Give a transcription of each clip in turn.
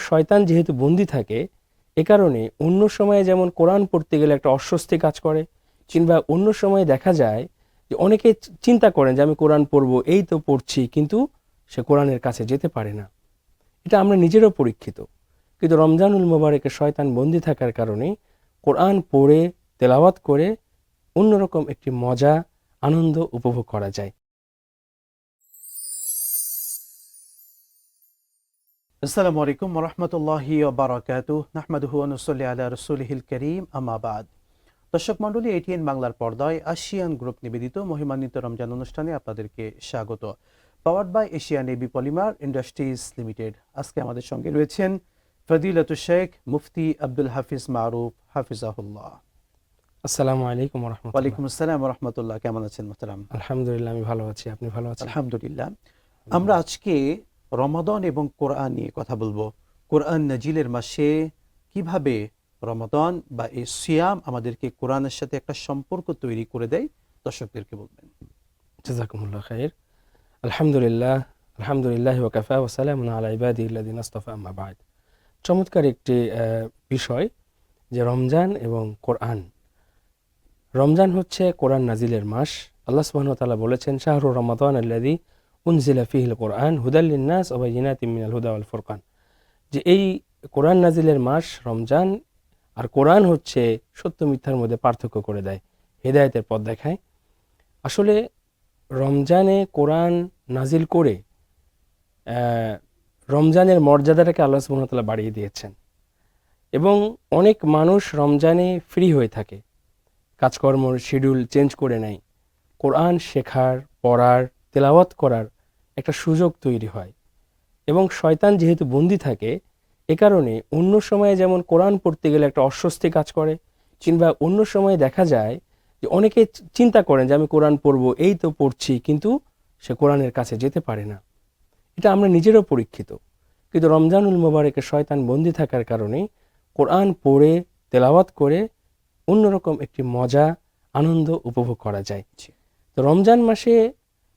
শয়তান যেহেতু বন্দী থাকে, এ কারণে অন্য সময়ে যেমন কোরআন পড়তে গেলে একটা অস্বস্তি কাজ করে, কিংবা অন্য সময়ে দেখা যায় যে অনেকে চিন্তা করেন যে আমি কোরআন পড়বো, এই তো পড়ছি, কিন্তু সে কোরআনের কাছে যেতে পারে না। এটা আমরা নিজেরও পরীক্ষিত। কিন্তু রমজানুল মোবারকে শয়তান বন্দী থাকার কারণে কোরআন পড়ে তেলাওয়াত করে অন্যরকম একটি মজা, আনন্দ উপভোগ করা যায়। আসসালামু আলাইকুম ওয়া রাহমাতুল্লাহি ওয়া বারাকাতুহু। নাহমাদুহু ওয়া নুসাল্লি আলা রাসূলিহিল কারীম, আম্মা বাদ। দর্শক মণ্ডলী, এটিএন বাংলার পর্দায় আসিয়ান গ্রুপ নিবেদিত মহিমান্বিত রমজান অনুষ্ঠানে আপনাদেরকে স্বাগত। Powered by Asian AB polymer industries limited. আজকে আমাদের সঙ্গে রয়েছেন ফজিলাতুশ শেখ মুফতি আব্দুল হাফিজ মারুফ হাফিজাহুল্লাহ। আসসালামু আলাইকুম ওয়া রাহমাতুল্লাহ। ওয়ালাইকুম আসসালাম ওয়া রাহমাতুল্লাহ। কেমন আছেন মুহতারাম? আলহামদুলিল্লাহ, আমি ভালো আছি। আপনি ভালো আছেন? আলহামদুলিল্লাহ। আমরা আজকে রমাদান এবং কোরআন নিয়ে কথা বলবো। কোরআন নাজিলের মাসে কিভাবে রমাদান বা এই সিয়াম আমাদেরকে কোরআনের সাথে একটা সম্পর্ক তৈরি করে দেয়, দর্শকদেরকে বলবেন। জাযাকুমুল্লাহ খাইর। আলহামদুলিল্লাহ, আলহামদুলিল্লাহ ওয়া কাফা ওয়া সালামুন আলা ইবাদিহিল্লাযিনা ইসতাফা, আম্মা বাদ। চমৎকার একটি বিষয় যে রমজান এবং কোরআন। রমজান হচ্ছে কোরআন নাজিলের মাস। আল্লাহ সুবহানাহু ওয়া তাআলা বলেছেন, শাহরু রমাদান আল্লাযী উনজিলা ফীহিল কোরআন হুদাল লিন-নাস ওয়া বায়িনাতিম মিনাল হুদা ওয়াল ফুরকান, যে এই কোরআন নাজিলের মাস রমজান, আর কোরআন হচ্ছে সত্য মিথ্যার মধ্যে পার্থক্য করে দেয়, হেদায়েতের পথ দেখায়। আসলে রমজানে কোরআন নাজিল করে রমজানের মর্যাদাটাকে আল্লাহ সুবহানাহু ওয়া তাআলা বাড়িয়ে দিয়েছেন। এবং অনেক মানুষ রমজানে ফ্রি হয়ে থাকে, কাজকর্মর শিডিউল চেঞ্জ করে নেয়, কোরআন শেখার, পড়ার, তেলাওয়াত করার একটা সুযোগ তৈরি হয়। এবং শয়তান যেহেতু বন্দী থাকে, এ কারণে অন্য সময়ে যেমন কোরআন পড়তে গেলে একটা অস্বস্তি কাজ করে, কিংবা অন্য সময়ে দেখা যায় যে অনেকে চিন্তা করেন যে আমি কোরআন পড়বো, এই তো পড়ছি, কিন্তু সে কোরআনের কাছে যেতে পারে না। এটা আমরা নিজেরও পরীক্ষিত। কিন্তু রমজানুল মোবারকে শয়তান বন্দী থাকার কারণে কোরআন পড়ে তেলাওয়াত করে অন্যরকম একটি মজা, আনন্দ উপভোগ করা যায়। তো রমজান মাসে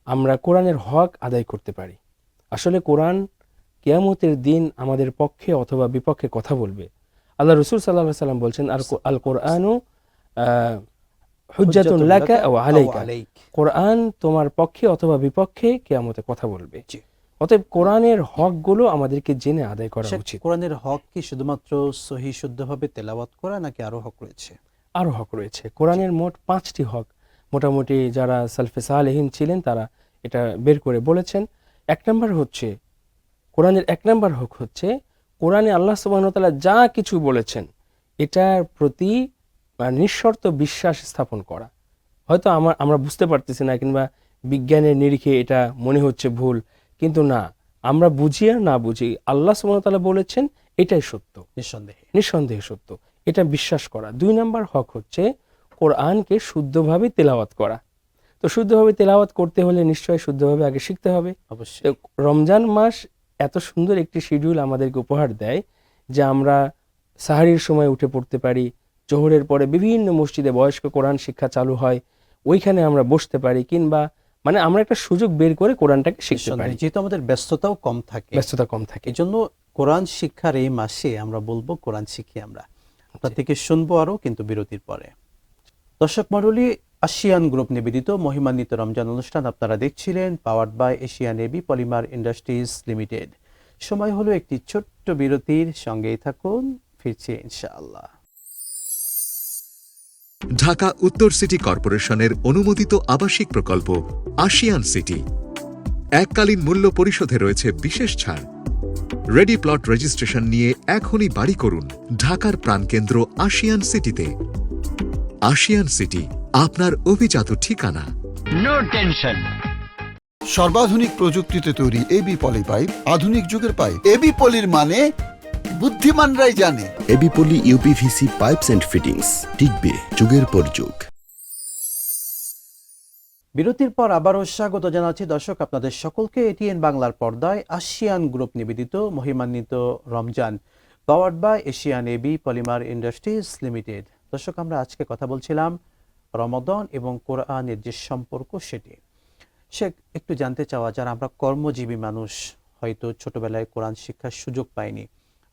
আমরা কোরআনের হক আদায় করতে পারি। আসলে কোরআন কিয়ামতের দিন আমাদের পক্ষে অথবা বিপক্ষে কথা বলবে। আল্লাহ রাসূল সাল্লাল্লাহু আলাইহি ওয়াসাল্লাম বলছেন, আল কোরআনু হুজ্জাতুন লাকা ওয়া আলাইকা, কোরআন তোমার পক্ষে অথবা বিপক্ষে কিয়ামতে কথা বলবে। অতএব কোরআনের হকগুলো আমাদেরকে জেনে আদায় করা উচিত। কোরআনের হক কি শুধুমাত্র সহিহ শুদ্ধভাবে তেলাওয়াত করা, নাকি আরো হক রয়েছে? আরো হক রয়েছে। কোরআনের মোট 5টি হক মোটামুটি যারা সালফে সালেহিন ছিলেন তারা এটা বের করে বলেছেন। এক নম্বর হচ্ছে, কোরআনের 1 নম্বর হক হচ্ছে, কোরআনে আল্লাহ সুবহানাহু ওয়া তাআলা যা কিছু বলেছেন এটার প্রতি নিঃশর্ত বিশ্বাস স্থাপন করা। হয়তো আমরা বুঝতে পারতেছি না, কিংবা বিজ্ঞানের নিরিখে এটা মনে হচ্ছে ভুল, কিন্তু না, আমরা বুঝি আর না বুঝি, আল্লাহ সুবহানাহু ওয়া তাআলা বলেছেন এটাই সত্য, নিঃসন্দেহে সত্য, এটা বিশ্বাস করা। 2 নম্বর হক হচ্ছে কোরআনকে শুদ্ধভাবে তেলাওয়াত করা। তো শুদ্ধভাবে তেলাওয়াত করতে হলে নিশ্চয়ই শুদ্ধভাবে আগে শিখতে হবে। অবশ্যই। রমজান মাস এত সুন্দর একটি শিডিউল আমাদেরকে উপহার দেয় যে আমরা সাহারির সময় উঠে পড়তে পারি, জোহরের পরে বিভিন্ন মসজিদে বয়স্ক কোরআন শিক্ষা চালু হয়, ওইখানে আমরা বসতে পারি, কিংবা মানে আমরা একটা সুযোগ বের করে কোরআনটাকে শিখতে পারি, যেহেতু আমাদের ব্যস্ততা কম থাকে। এই জন্য কোরআন শিক্ষার এই মাসে আমরা বলবো কোরআন শিখি আমরা। আপনার থেকে শুনবো আরো, কিন্তু বিরতির পরে। দর্শক মণ্ডলী, আসিয়ান গ্রুপ নিবেদিত মহিমান্বিত রমজান অনুষ্ঠান আপনারা দেখছিলেন, powered by Asian AB polymer industries limited. সময় হলো একটি ছোট্ট বিরতির, সঙ্গেই থাকুন, ফিরছি ইনশাআল্লাহ। ঢাকা উত্তর সিটি কর্পোরেশনের অনুমোদিত আবাসিক প্রকল্প আশিয়ান সিটি। এককালীন মূল্য পরিশোধে রয়েছে বিশেষ ছাড়। রেডি প্লট রেজিস্ট্রেশন নিয়ে এখনই বাড়ি করুন ঢাকার প্রাণকেন্দ্র আশিয়ান সিটিতে। আশিয়ান সিটি, আপনার অভিজাত ঠিকানা। No tension. সর্বাধুনিক প্রযুক্তিতে তৈরি এবি পলি পাইপ, আধুনিক যুগের পাইপ। এবি পলির মানে বুদ্ধিমানরাই জানে। AB poly UPVC pipes and fittings, টিকবে যুগের পর যুগ। বিরতির পর আবারও স্বাগত জানাচ্ছি দর্শক আপনাদের সকলকে এটিএন বাংলার পর্দায় আসিয়ান গ্রুপ নিবেদিত মহিমান্বিত Ramzan, powered by Asian AB polymer industries limited. দর্শক, আমরা আজকে কথা বলছিলাম রমাদান এবং কোরআনের যে সম্পর্ক, সেটি সে একটু জানতে চাওয়া, যারা আমরা কর্মজীবী মানুষ, হয়তো ছোটবেলায় কোরআন শিক্ষার সুযোগ পাইনি,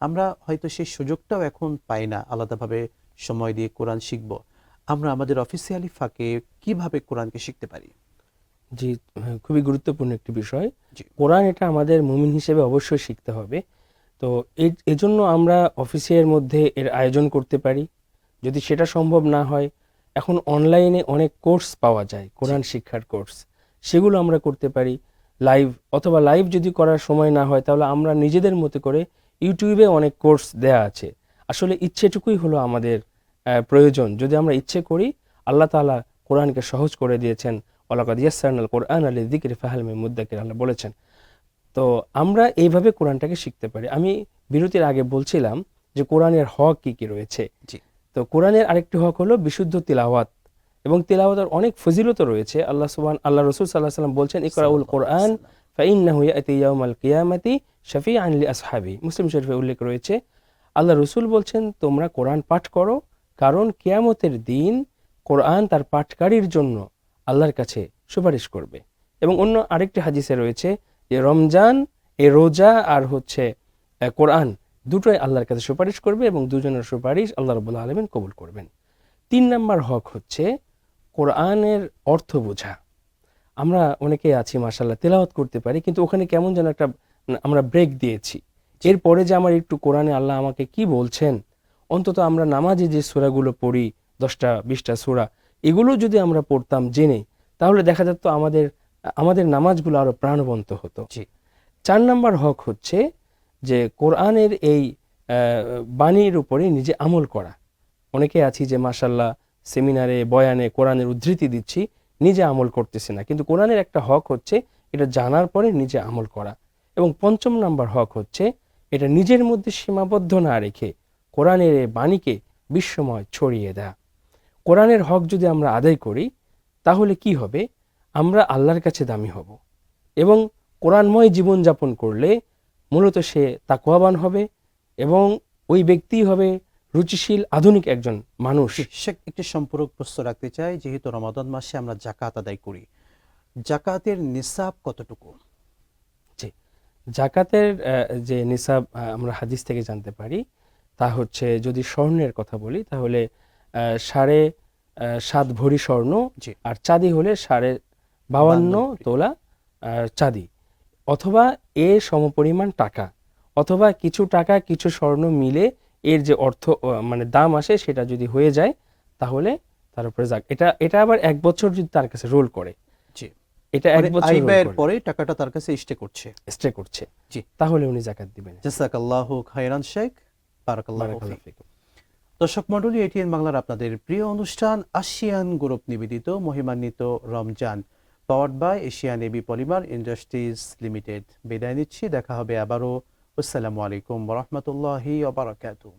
আমরা হয়তো সেই সুযোগটাও এখন পাই না আলাদাভাবে সময় দিয়ে কোরআন শিখব। আমরা আমাদের অফিসিয়ালি ফাঁকে কিভাবে কোরআনকে শিখতে পারি? জি, খুবই গুরুত্বপূর্ণ একটি বিষয়। জি। কোরআন এটা আমাদের মুমিন হিসেবে অবশ্যই শিখতে হবে। তো এজন্য আমরা অফিসের মধ্যে এর আয়োজন করতে পারি। যদি সেটা সম্ভব না হয়, এখন অনলাইনে অনেক কোর্স পাওয়া যায়, কোরআন শিক্ষার কোর্স, সেগুলো আমরা করতে পারি লাইভ, অথবা লাইভ যদি করার সময় না হয় তাহলে আমরা নিজেদের মতো করে ইউটিউবে অনেক কোর্স দেয়া আছে। আসলে ইচ্ছেটুকুই হলো আমাদের প্রয়োজন। যদি আমরা ইচ্ছে করি, আল্লাহ তাআলা কোরআনকে সহজ করে দিয়েছেন, ওয়ালাকাদ ইয়াসসারনাল কোরআন লিযিকরি ফাহাল মিন মুদ্দাকির, আল্লাহ বলেছেন। তো আমরা এইভাবে কোরআনটাকে শিখতে পারি। আমি বিরতির আগে বলছিলাম যে কোরআনের হক কি কি রয়েছে। জি। তো কোরআনের আরেকটি হক হলো বিশুদ্ধ তিলাওয়াত, এবং তিলাওয়াতের অনেক ফজিলত রয়েছে। আল্লাহ রাসূল সাল্লাল্লাহু আলাইহি ওয়াসাল্লাম বলছেন, ইকরাউল কোরআন ফাইন্নাহু ইয়াতি ইয়াউমাল কিয়ামাতি শাফিআন লিআসহাবি। মুসলিম শরীফে উল্লেখ রয়েছে, আল্লাহ রাসূল বলছেন, তোমরা কোরআন পাঠ করো, কারণ কিয়ামতের দিন কোরআন তার পাঠকারীর জন্য আল্লাহর কাছে সুপারিশ করবে। এবং অন্য আরেকটি হাদিসে রয়েছে যে রমজান, এই রোজা আর হচ্ছে কোরআন, দুটোই আল্লাহর কাছে সুপারিশ করবে এবং দুজনের সুপারিশ আল্লাহ রাব্বুল আলামিন কবুল করবেন। 3 নম্বর হক হচ্ছে কোরআনের অর্থ বোঝা। আমরা অনেকেই আছি মাশাআল্লাহ তেলাওয়াত করতে পারি, কিন্তু ওখানে কেমন যেন একটা আমরা ব্রেক দিয়েছি। এরপরে যে আমার একটু কোরআনে আল্লাহ আমাকে কি বলছেন, অন্তত আমরা নামাজে যে সূরাগুলো পড়ি 10টা 20টা সূরা, এগুলো যদি আমরা পড়তাম জেনে, তাহলে দেখা যেত আমাদের নামাজগুলো আরো প্রাণবন্ত হতো। 4 নম্বর হক হচ্ছে যে কোরআনের এই বাণীর উপরে নিজে আমল করা। অনেকে আছি যে মাশাআল্লাহ সেমিনারে বয়ানে কোরআনের উদ্ধৃতি দিচ্ছি, নিজে আমল করতেছি না। কিন্তু কোরআনের একটা হক হচ্ছে এটা জানার পরে নিজে আমল করা। এবং 5ম নাম্বার হক হচ্ছে এটা নিজের মধ্যে সীমাবদ্ধ না রেখে কোরআনের এই বাণীকে বিশ্বময় ছড়িয়ে দেয়া। কোরআনের হক যদি আমরা আদায় করি, তাহলে কি হবে? আমরা আল্লাহর কাছে দামি হব, এবং কোরআনময় জীবনযাপন করলে মূলত সে তাকওয়াবান হবে, এবং ওই ব্যক্তি হবে রুচিশীল আধুনিক একজন মানুষ। একটি সম্পূরক প্রশ্ন রাখতে চাই, যেহেতু রমাদান মাসে আমরা যাকাত আদায় করি, যাকাতের নিসাব কতটুকু? জি, যাকাতের যে নিসাব আমরা হাদিস থেকে জানতে পারি, তা হচ্ছে যদি স্বর্ণের কথা বলি তাহলে 7.5 ভরি স্বর্ণ, আর চাঁদি হলে 52.5 তোলা চাঁদি, অথবা এর সমপরিমাণ টাকা, অথবা কিছু টাকা কিছু স্বর্ণ মিলে এর যে অর্থ মানে দাম আসে সেটা যদি হয়ে যায়, তাহলে তার উপরে এটা আবার 1 বছর যদি তার কাছে রোল করে, এটা 1 বছর আয় ব্যয়ের পরে টাকাটা তার কাছে স্টে করছে, জি, তাহলে উনি যাকাত দিবেন। জাযাকাল্লাহু খায়রান শেখ, বারাকাল্লাহু ফিক। দর্শক মণ্ডলী, এটিএন বাংলার আপনাদের প্রিয় অনুষ্ঠান আসিয়ান গ্রুপ নিবেদিত মহিমান্বিত Ramzan, powered by Asian AB polymer industries limited. বিদায় নিচ্ছি, দেখা হবে আবারও। আসসালামু আলাইকুম ওয়া রাহমাতুল্লাহি ওয়া বারাকাতুহু।